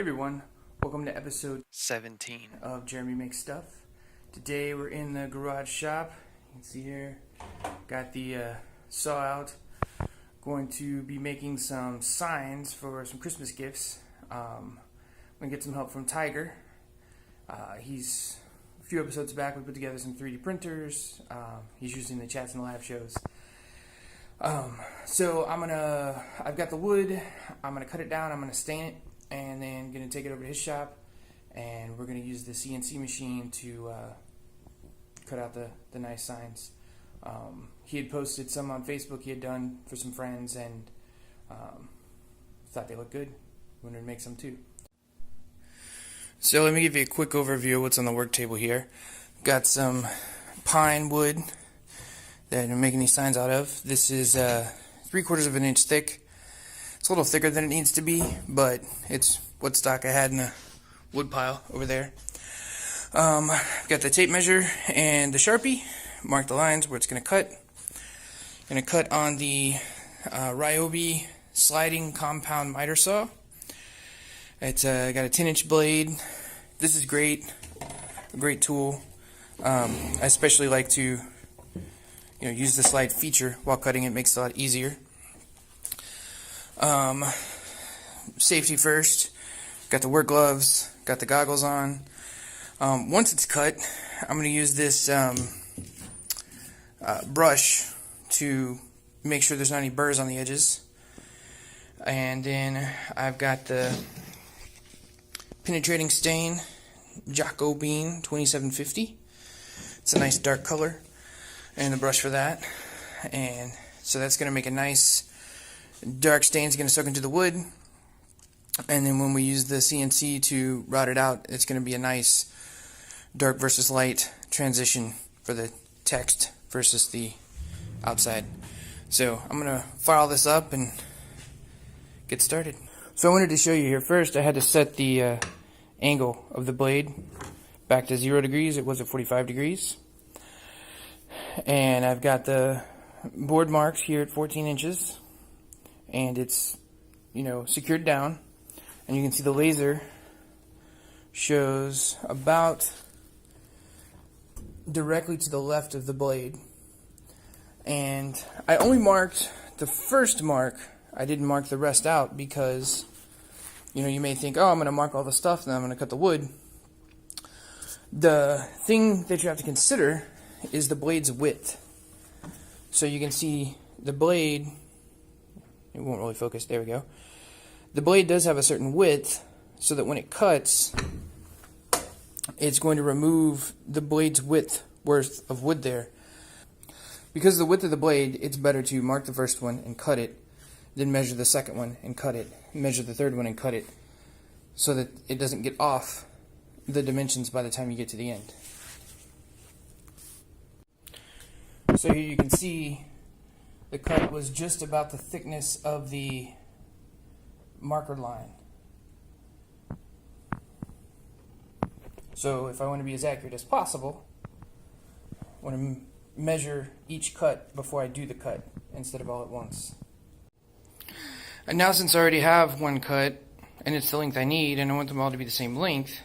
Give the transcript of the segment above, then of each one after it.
Hey everyone, welcome to episode 17 of Jeremy Makes Stuff. Today we're in the garage shop. You can see here, got the saw out. Going to be making some signs for some Christmas gifts. I'm going to get some help from Tiger. He's a few episodes back, we put together some 3D printers. He's using the chats and live shows. So I've got the wood, I'm going to cut it down, I'm going to stain it, and then going to take it over to his shop, and we're going to use the CNC machine to cut out the nice signs. He had posted some on Facebook he had done for some friends, and thought they looked good. Wanted to make some too. So let me give you a quick overview of what's on the work table here. Got some pine wood that I'm making these signs out of. This is 3/4 of an inch thick. It's a little thicker than it needs to be, but it's what stock I had in the wood pile over there. I've got the tape measure and the Sharpie. Mark the lines where it's going to cut. Going to cut on the Ryobi sliding compound miter saw. It's got a 10-inch blade. This is great, a great tool. I especially like to use the slide feature while cutting. It makes it a lot easier. Safety first. Got the work gloves, got the goggles on. Once it's cut, I'm going to use this brush to make sure there's not any burrs on the edges. And then I've got the penetrating stain Jocko Bean 2750. It's a nice dark color, and the brush for that. And so that's going to make a nice dark stain. It's going to soak into the wood, and then when we use the CNC to rot it out, it's going to be a nice dark versus light transition for the text versus the outside. So I'm going to fire all this up and get started. So I wanted to show you here first. I had to set the angle of the blade back to 0 degrees. It was at 45 degrees. And I've got the board marks here at 14 inches. And it's, secured down. And you can see the laser shows about directly to the left of the blade. And I only marked the first mark. I didn't mark the rest out because, you may think, oh, I'm going to mark all the stuff, then I'm going to cut the wood. The thing that you have to consider is the blade's width. So you can see the blade, it won't really focus, there we go. The blade does have a certain width, so that when it cuts, it's going to remove the blade's width worth of wood there. Because of the width of the blade, it's better to mark the first one and cut it, then measure the second one and cut it, measure the third one and cut it, so that it doesn't get off the dimensions by the time you get to the end. So here you can see the cut was just about the thickness of the marker line. So if I want to be as accurate as possible, I want to measure each cut before I do the cut instead of all at once. And now, since I already have one cut and it's the length I need and I want them all to be the same length,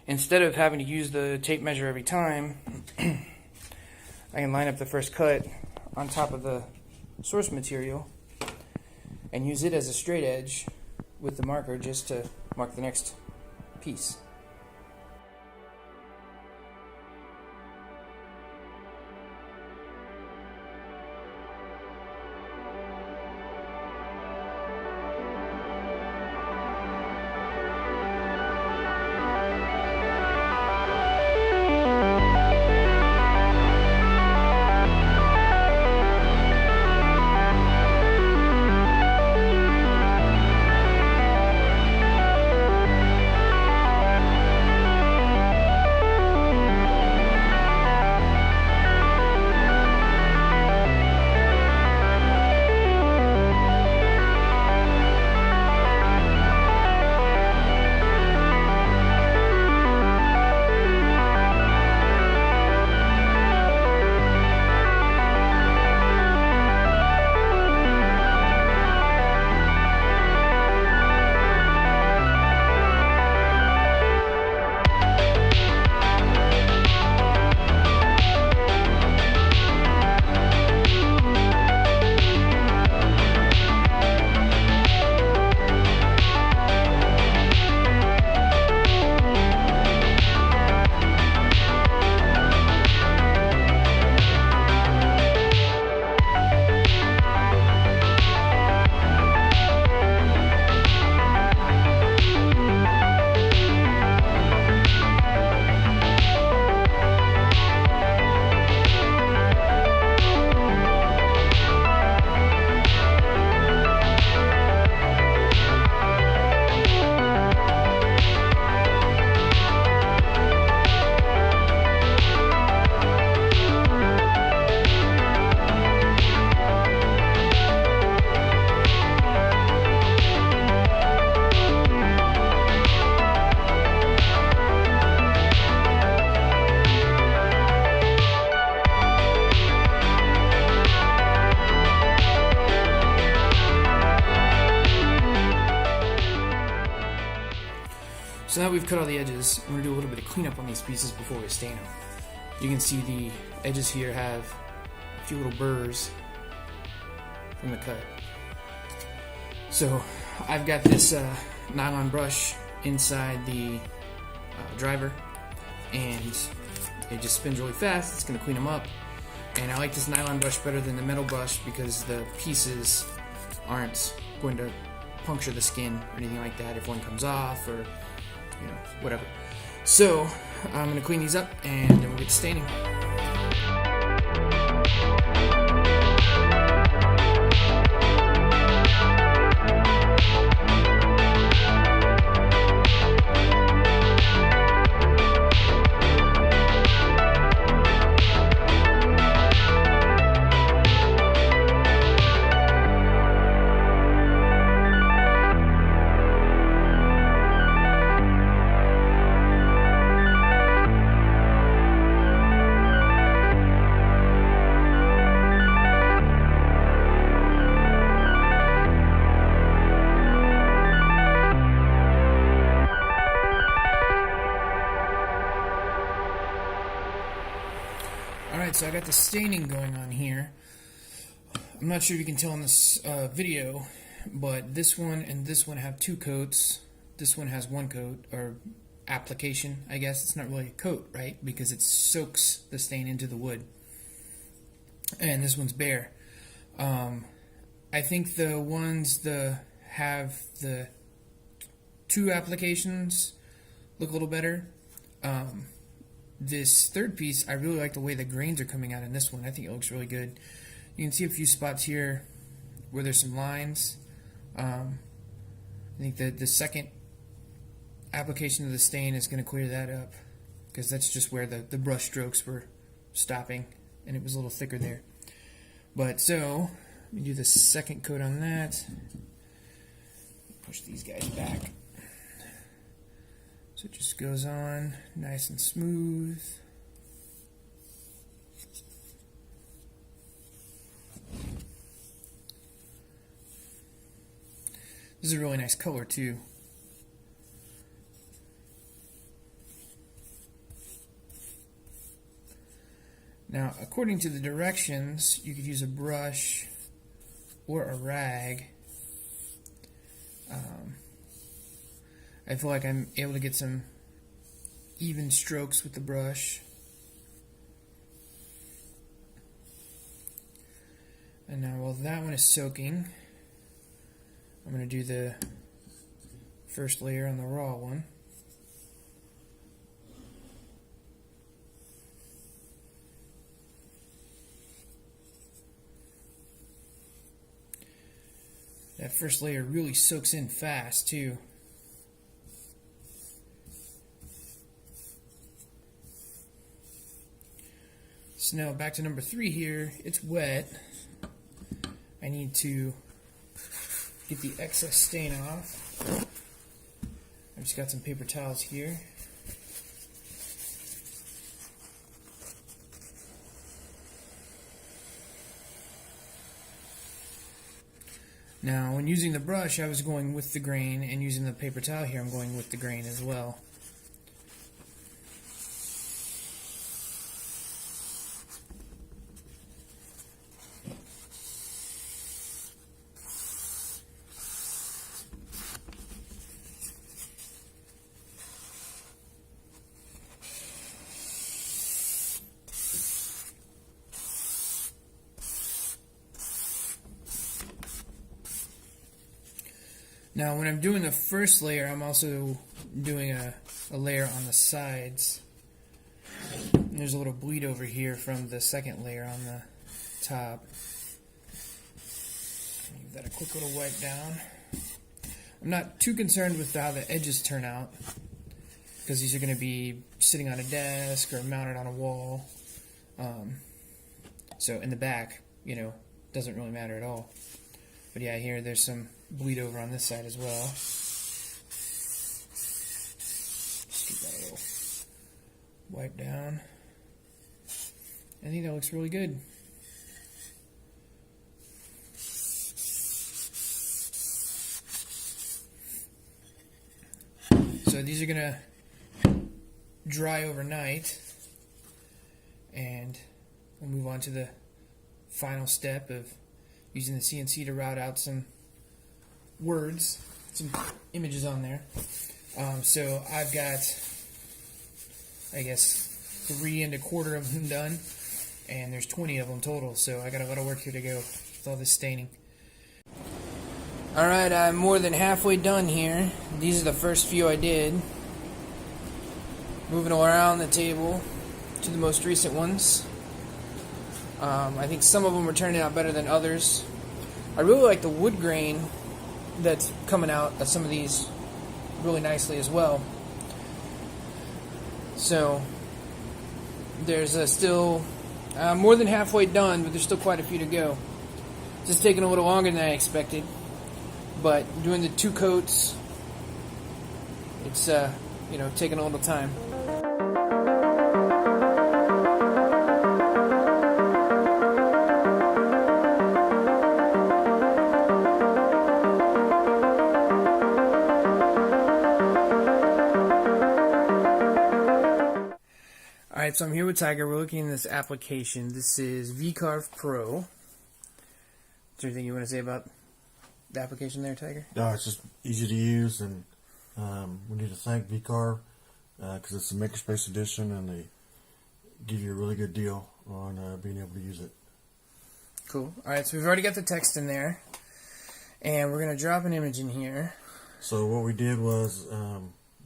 instead of having to use the tape measure every time, I can line up the first cut on top of the source material and use it as a straight edge with the marker just to mark the next piece. So now we've cut all the edges, we're going to do a little bit of cleanup on these pieces before we stain them. You can see the edges here have a few little burrs from the cut. So I've got this nylon brush inside the driver, and it just spins really fast. It's going to clean them up. And I like this nylon brush better than the metal brush because the pieces aren't going to puncture the skin or anything like that if one comes off or whatever. So I'm going to clean these up and then we'll get to staining. Alright, so I got the staining going on here. I'm not sure if you can tell in this video, but this one and this one have 2 coats. This one has 1 coat, or application, I guess. It's not really a coat, right? Because it soaks the stain into the wood. And this one's bare. I think the ones that have the 2 applications look a little better. This third piece, I really like the way the grains are coming out in this one. I think it looks really good. You can see a few spots here where there's some lines. I think that the second application of the stain is going to clear that up, because that's just where the brush strokes were stopping and it was a little thicker there. But so, let me do the second coat on that. Push these guys back. So it just goes on nice and smooth. This is a really nice color too. Now, according to the directions, you could use a brush or a rag. I feel like I'm able to get some even strokes with the brush. And now while that one is soaking, I'm going to do the first layer on the raw one. That first layer really soaks in fast too. So now back to number 3 here. It's wet. I need to get the excess stain off. I've just got some paper towels here. Now, when using the brush, I was going with the grain, and using the paper towel here, I'm going with the grain as well. Now, when I'm doing the first layer, I'm also doing a layer on the sides. There's a little bleed over here from the second layer on the top. Give that a quick little wipe down. I'm not too concerned with how the edges turn out, because these are going to be sitting on a desk or mounted on a wall. So in the back, doesn't really matter at all. But yeah, here there's some bleed over on this side as well. Just give that a little wipe down. I think that looks really good. So So these are gonna dry overnight, and we'll move on to the final step of using the CNC to route out some words, some images on there. So I've got, I guess, 3 1/4 of them done, and there's 20 of them total, so I got a lot of work here to go with all this staining. Alright, I'm more than halfway done here. These are the first few I did. Moving around the table to the most recent ones. I think some of them are turning out better than others. I really like the wood grain that's coming out of some of these really nicely as well. So there's still more than halfway done, but there's still quite a few to go. Just taking a little longer than I expected, but doing the 2 coats, it's taking a little time. Alright, so I'm here with Tiger. We're looking at this application. This is VCarve Pro. Is there anything you want to say about the application there, Tiger? No, it's just easy to use, and we need to thank VCarve because it's a Makerspace edition, and they give you a really good deal on being able to use it. Cool. Alright, so we've already got the text in there, and we're going to drop an image in here. So what we did was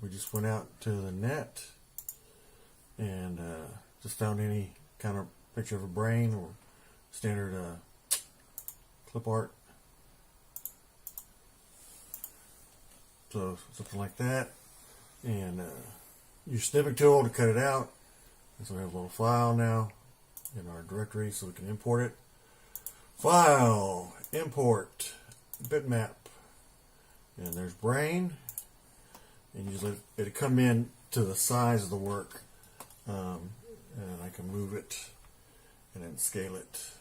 we just went out to the net and just found any kind of picture of a brain or standard clip art. So something like that, and use snipping tool to cut it out. And so we have a little file now in our directory, so we can import it. File, import, bitmap, and there's brain, and you just let it come in to the size of the work. And I can move it and then scale it.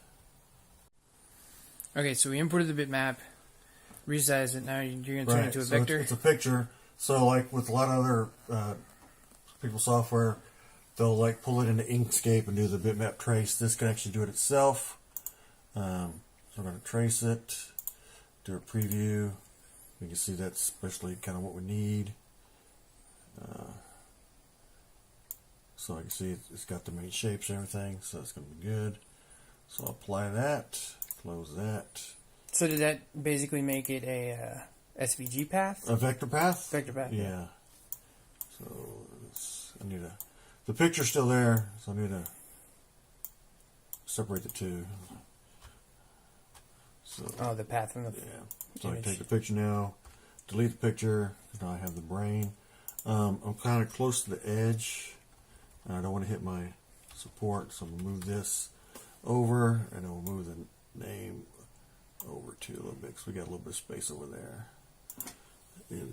Okay, so we imported the bitmap, resized it. Now you're going to turn it into a vector. It's a picture. So, like with a lot of other people's software, they'll like pull it into Inkscape and do the bitmap trace. This can actually do it itself. So I'm going to trace it, do a preview. You can see that's especially kind of what we need. So I can see it's got the main shapes and everything, so that's going to be good. So I'll apply that, close that. So did that basically make it a SVG path? A vector path? Vector path. Yeah. So I need the picture's still there, so I need to separate the two. So the path from the So image. I take the picture now, delete the picture, because now I have the brain. I'm kind of close to the edge. I don't want to hit my support, so I'm going to move this over, and I'll move the name over to a little bit, because we got a little bit of space over there. And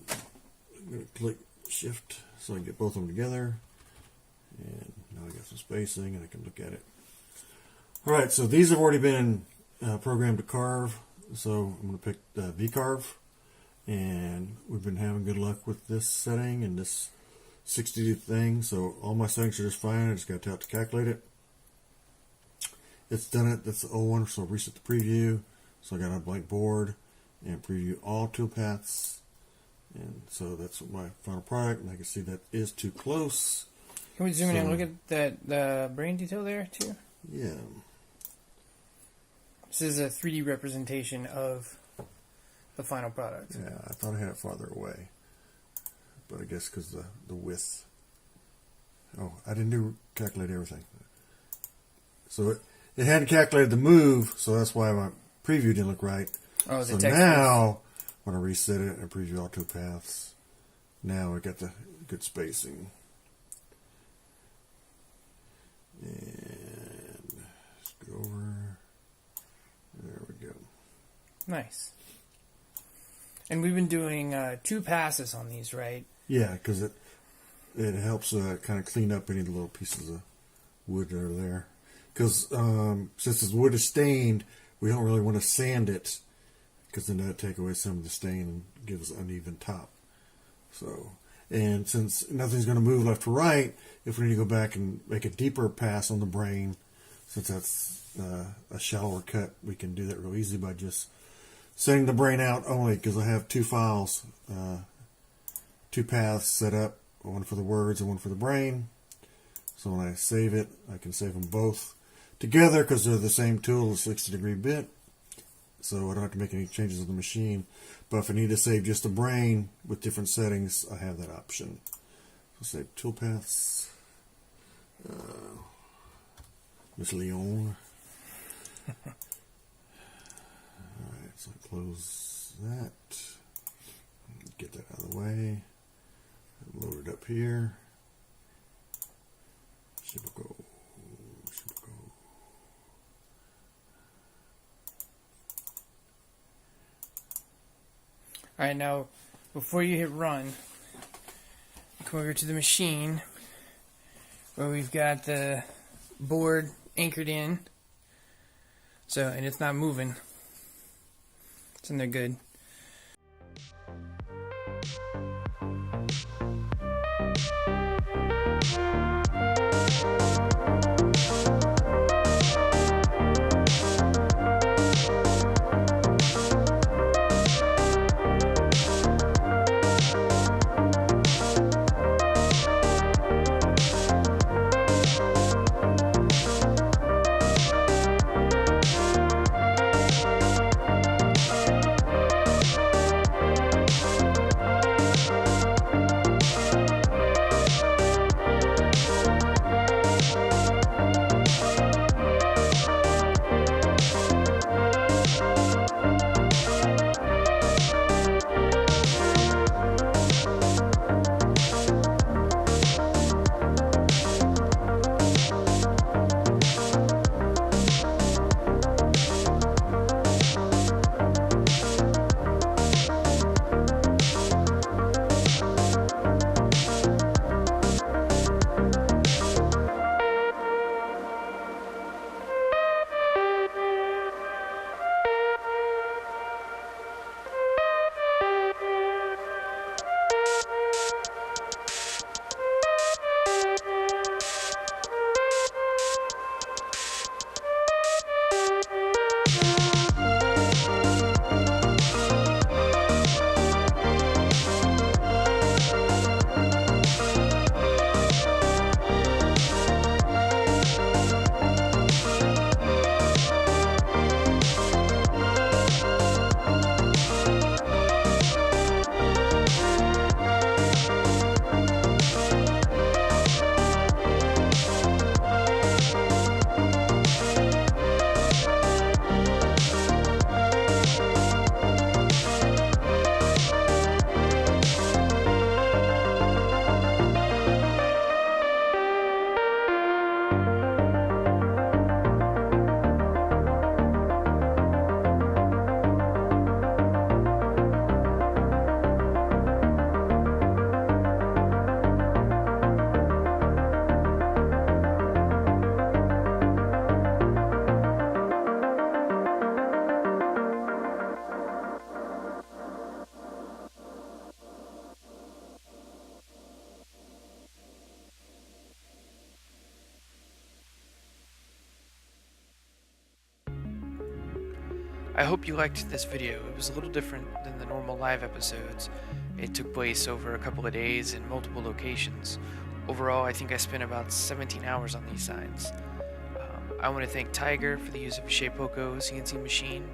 I'm going to click Shift so I can get both of them together. And now I got some spacing, and I can look at it. Alright, so these have already been programmed to carve, so I'm going to pick VCarve. And we've been having good luck with this setting and this 60 thing, so all my settings are just fine. I just got to tap to calculate it. It's done it. That's the old one, so I'll reset the preview. So I got a blank board and preview all toolpaths, and so that's my final product. And I can see that is too close. Can we zoom in and look at the brain detail there too? Yeah. This is a 3D representation of the final product. Yeah, I thought I had it farther away, but I guess because the width. Oh, I didn't calculate everything. So it hadn't calculated the move, so that's why my preview didn't look right. Oh, the so text now when I reset it and preview all two paths, now I got the good spacing. And scoot over. There we go. Nice. And we've been doing 2 passes on these, right? Yeah, because it helps kind of clean up any of the little pieces of wood that are there. Because since the wood is stained, we don't really want to sand it, because then that'll take away some of the stain and give us an uneven top. So, And since nothing's going to move left or right, if we need to go back and make a deeper pass on the brain, since that's a shallower cut, we can do that real easy by just setting the brain out only, because I have two files, two paths set up, one for the words and one for the brain. So when I save it, I can save them both together because they're the same tool, the 60-degree bit. So I don't have to make any changes on the machine. But if I need to save just the brain with different settings, I have that option. So save toolpaths. Miss Leon. Alright, so I close that. Get that out of the way. Load it up here. Should go. Alright, now before you hit run, come over to the machine where we've got the board anchored in. So, and it's not moving. It's in there good. I hope you liked this video. It was a little different than the normal live episodes. It took place over a couple of days in multiple locations. Overall, I think I spent about 17 hours on these signs. I want to thank Tiger for the use of a Shapeoko CNC machine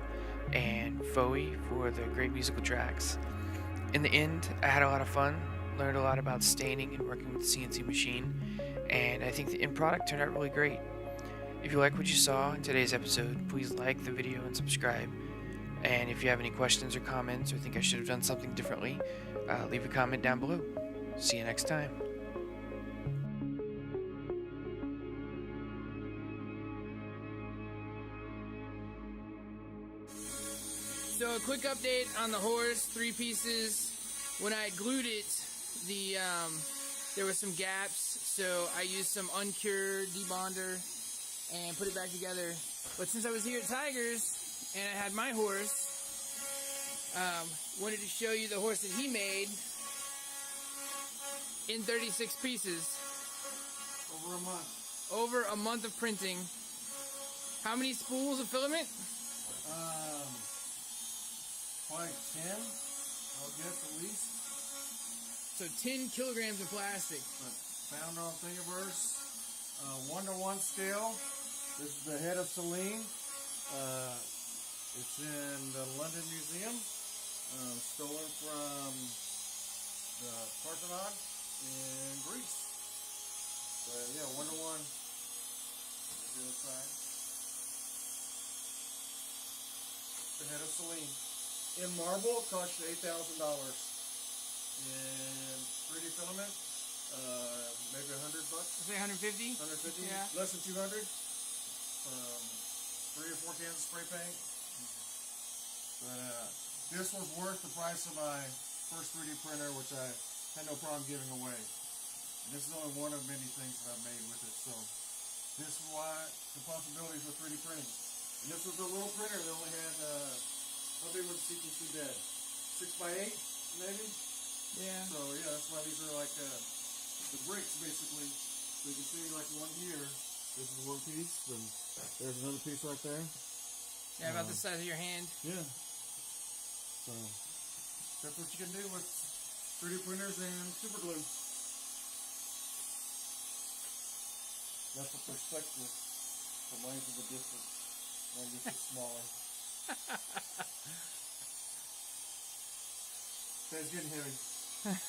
and Foey for the great musical tracks. In the end, I had a lot of fun, learned a lot about staining and working with the CNC machine, and I think the end product turned out really great. If you like what you saw in today's episode, please like the video and subscribe. And if you have any questions or comments or think I should have done something differently, leave a comment down below. See you next time. So a quick update on the horse, 3 pieces. When I glued it, there were some gaps, so I used some uncured debonder and put it back together. But since I was here at Tiger's and I had my horse, wanted to show you the horse that he made. in 36 pieces. Over a month. Over a month of printing. How many spools of filament? Probably 10, I'll guess at least. So 10 kilograms of plastic. But found on Thingiverse, 1-to-1 scale. This is the head of Celine. It's in the London Museum. Stolen from the Parthenon in Greece. But yeah, 1-to-1. The other side. The head of Celine. In marble, it cost you $8,000. In 3D filament, maybe $100. Say 150? 150? Yeah. Less than 200. 3 or 4 cans of spray paint. But this was worth the price of my first 3D printer, which I had no problem giving away. And this is only one of many things that I've made with it. So this is why the possibilities with 3D printing. And this was a little printer that only had, how big was the CNC bed? 6x8, maybe? Yeah. So yeah, that's why these are like the bricks basically. So you can see like one here. This is one piece, and there's another piece right there. Yeah, about the size of your hand. Yeah. So that's what you can do with 3D printers and super glue. That's the perspective. The length of the distance. Mine gets it smaller. That's getting heavy.